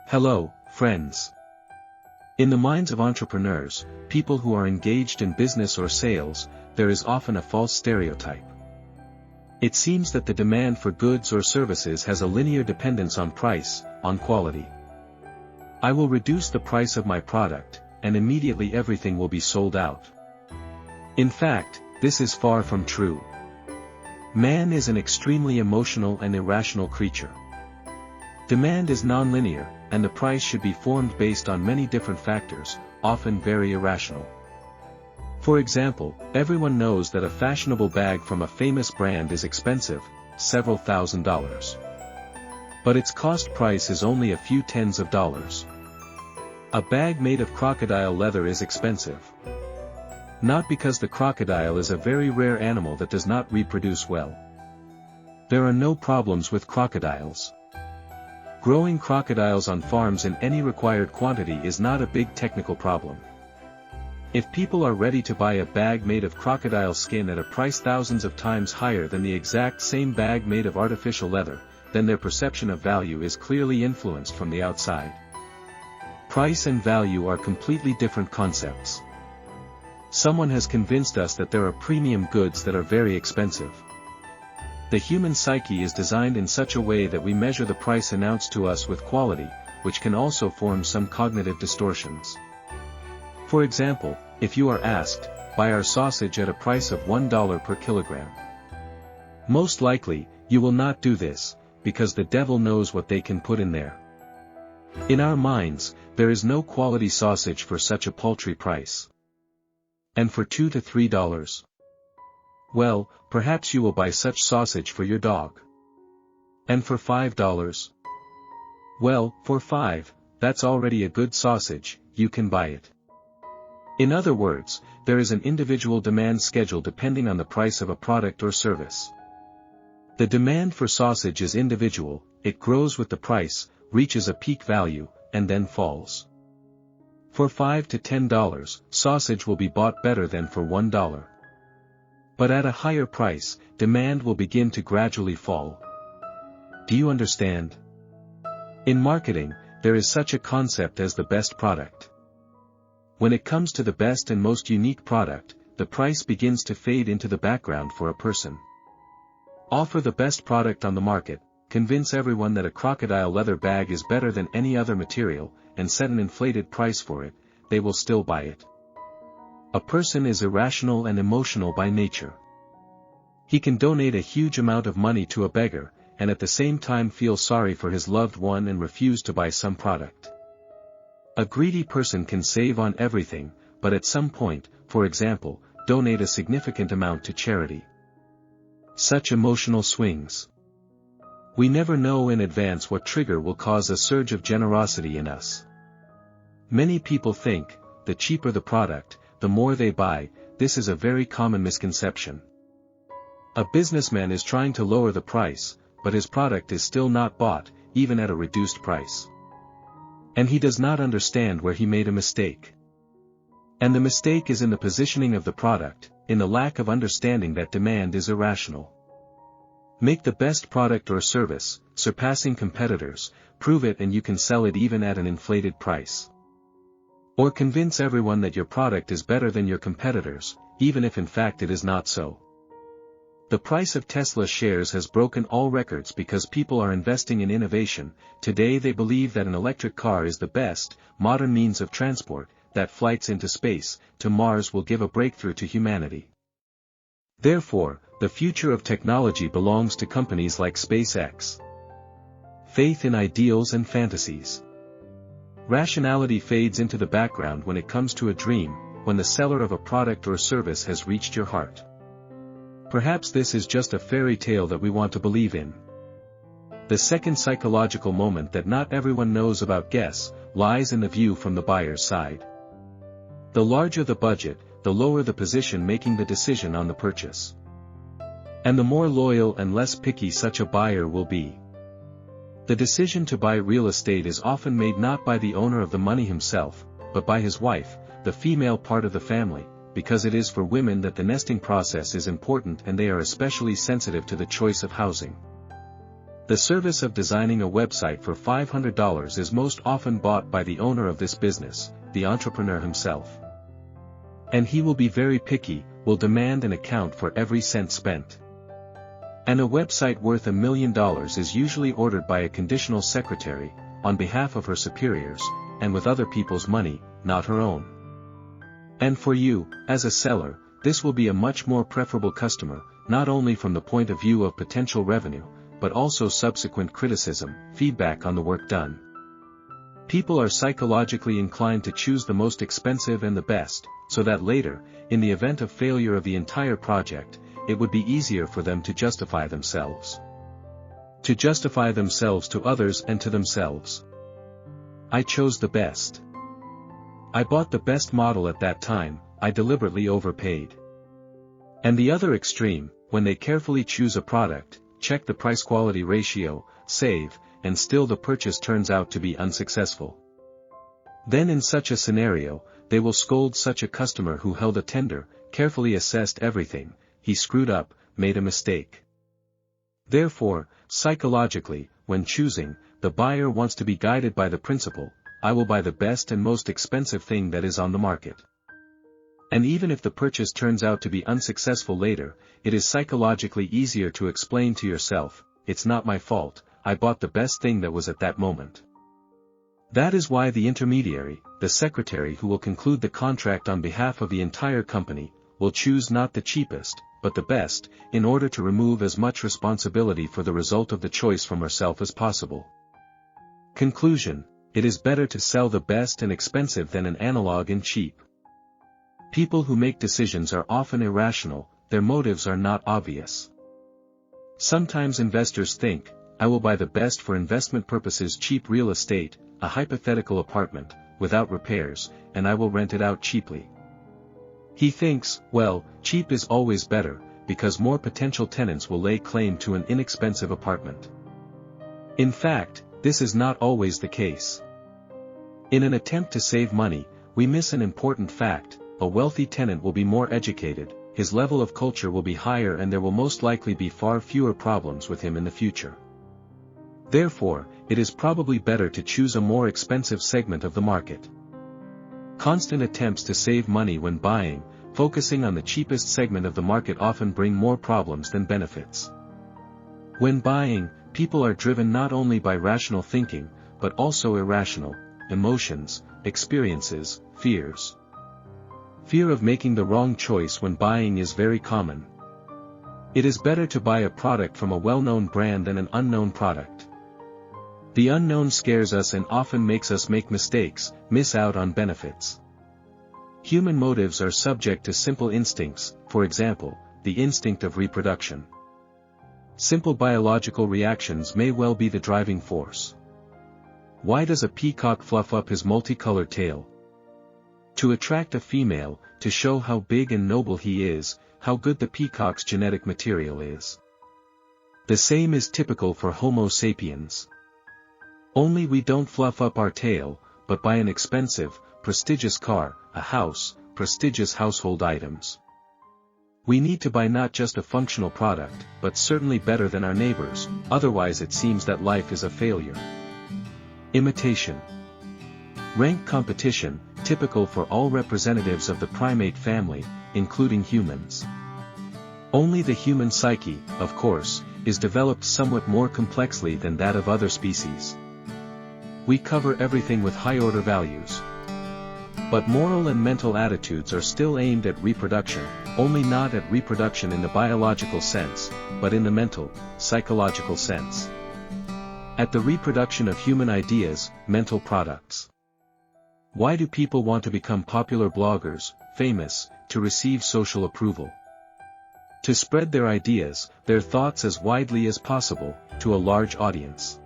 Hello, friends. In the minds of entrepreneurs, people who are engaged in business or sales, there is often a false stereotype. It seems that the demand for goods or services has a linear dependence on price, on quality. I will reduce the price of my product, and immediately everything will be sold out. In fact, this is far from true. Man is an extremely emotional and irrational creature. Demand is nonlinear, and the price should be formed based on many different factors, often very irrational. For example, everyone knows that a fashionable bag from a famous brand is expensive, several $1,000s. But its cost price is only a few tens of dollars. A bag made of crocodile leather is expensive. Not because the crocodile is a very rare animal that does not reproduce well. There are no problems with crocodiles. Growing crocodiles on farms in any required quantity is not a big technical problem. If people are ready to buy a bag made of crocodile skin at a price thousands of times higher than the exact same bag made of artificial leather, then their perception of value is clearly influenced from the outside. Price and value are completely different concepts. Someone has convinced us that there are premium goods that are very expensive. The human psyche is designed in such a way that we measure the price announced to us with quality, which can also form some cognitive distortions. For example, if you are asked, buy our sausage at a price of $1 per kilogram. Most likely, you will not do this, because the devil knows what they can put in there. In our minds, there is no quality sausage for such a paltry price. And for $2 to $3? Well, perhaps you will buy such sausage for your dog. And for $5? Well, for $5, that's already a good sausage, you can buy it. In other words, there is an individual demand schedule depending on the price of a product or service. The demand for sausage is individual, it grows with the price, reaches a peak value, and then falls. For $5 to $10, sausage will be bought better than for $1. But at a higher price, demand will begin to gradually fall. Do you understand? In marketing, there is such a concept as the best product. When it comes to the best and most unique product, the price begins to fade into the background for a person. Offer the best product on the market, convince everyone that a crocodile leather bag is better than any other material, and set an inflated price for it, they will still buy it. A person is irrational and emotional by nature. He can donate a huge amount of money to a beggar, and at the same time feel sorry for his loved one and refuse to buy some product. A greedy person can save on everything, but at some point, for example, donate a significant amount to charity. Such emotional swings. We never know in advance what trigger will cause a surge of generosity in us. Many people think, the cheaper the product, the more they buy. This is a very common misconception. A businessman is trying to lower the price, but his product is still not bought, even at a reduced price. And he does not understand where he made a mistake. And the mistake is in the positioning of the product, in the lack of understanding that demand is irrational. Make the best product or service, surpassing competitors, prove it and you can sell it even at an inflated price. Or convince everyone that your product is better than your competitors, even if in fact it is not so. The price of Tesla shares has broken all records because people are investing in innovation. Today they believe that an electric car is the best, modern means of transport, that flights into space, to Mars will give a breakthrough to humanity. Therefore, the future of technology belongs to companies like SpaceX. Faith in ideals and fantasies. Rationality fades into the background when it comes to a dream, when the seller of a product or service has reached your heart. Perhaps this is just a fairy tale that we want to believe in. The second psychological moment that not everyone knows about lies in the view from the buyer's side. The larger the budget, the lower the position making the decision on the purchase. And the more loyal and less picky such a buyer will be. The decision to buy real estate is often made not by the owner of the money himself, but by his wife, the female part of the family, because it is for women that the nesting process is important and they are especially sensitive to the choice of housing. The service of designing a website for $500 is most often bought by the owner of this business, the entrepreneur himself. And he will be very picky, will demand an account for every cent spent. And a website worth $1 million is usually ordered by a conditional secretary, on behalf of her superiors, and with other people's money, not her own. And for you, as a seller, this will be a much more preferable customer, not only from the point of view of potential revenue, but also subsequent criticism, feedback on the work done. People are psychologically inclined to choose the most expensive and the best, so that later, in the event of failure of the entire project, it would be easier for them to justify themselves. To justify themselves to others and to themselves. I chose the best. I bought the best model at that time, I deliberately overpaid. And the other extreme, when they carefully choose a product, check the price-quality ratio, save, and still the purchase turns out to be unsuccessful. Then in such a scenario, they will scold such a customer who held a tender, carefully assessed everything, he screwed up, made a mistake. Therefore, psychologically, when choosing, the buyer wants to be guided by the principle, I will buy the best and most expensive thing that is on the market. And even if the purchase turns out to be unsuccessful later, it is psychologically easier to explain to yourself, it's not my fault, I bought the best thing that was at that moment. That is why the intermediary, the secretary who will conclude the contract on behalf of the entire company, will choose not the cheapest, but the best, in order to remove as much responsibility for the result of the choice from herself as possible. Conclusion: it is better to sell the best and expensive than an analog and cheap. People who make decisions are often irrational, their motives are not obvious. Sometimes investors think, I will buy the best for investment purposes cheap real estate, a hypothetical apartment, without repairs, and I will rent it out cheaply. He thinks, well, cheap is always better, because more potential tenants will lay claim to an inexpensive apartment. In fact, this is not always the case. In an attempt to save money, we miss an important fact: a wealthy tenant will be more educated, his level of culture will be higher, and there will most likely be far fewer problems with him in the future. Therefore, it is probably better to choose a more expensive segment of the market. Constant attempts to save money when buying, focusing on the cheapest segment of the market often bring more problems than benefits. When buying, people are driven not only by rational thinking, but also irrational emotions, experiences, fears. Fear of making the wrong choice when buying is very common. It is better to buy a product from a well-known brand than an unknown product. The unknown scares us and often makes us make mistakes, miss out on benefits. Human motives are subject to simple instincts, for example, the instinct of reproduction. Simple biological reactions may well be the driving force. Why does a peacock fluff up his multicolored tail? To attract a female, to show how big and noble he is, how good the peacock's genetic material is. The same is typical for Homo sapiens. Only we don't fluff up our tail, but buy an expensive, prestigious car, a house, prestigious household items. We need to buy not just a functional product, but certainly better than our neighbors, otherwise it seems that life is a failure. Imitation. Rank competition, typical for all representatives of the primate family, including humans. Only the human psyche, of course, is developed somewhat more complexly than that of other species. We cover everything with high-order values. But moral and mental attitudes are still aimed at reproduction, only not at reproduction in the biological sense, but in the mental, psychological sense. At the reproduction of human ideas, mental products. Why do people want to become popular bloggers, famous, to receive social approval? To spread their ideas, their thoughts as widely as possible, to a large audience.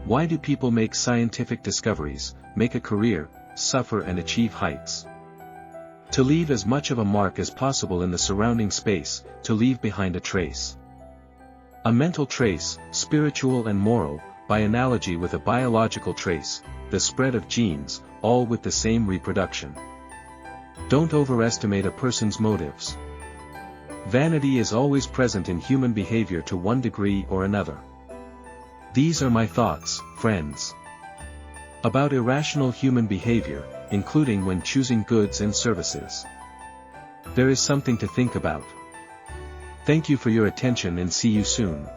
Why do people make scientific discoveries, make a career, suffer and achieve heights? To leave as much of a mark as possible in the surrounding space, to leave behind a trace. A mental trace, spiritual and moral, by analogy with a biological trace, the spread of genes, all with the same reproduction. Don't overestimate a person's motives. Vanity is always present in human behavior to one degree or another. These are my thoughts, friends, about irrational human behavior, including when choosing goods and services. There is something to think about. Thank you for your attention and see you soon.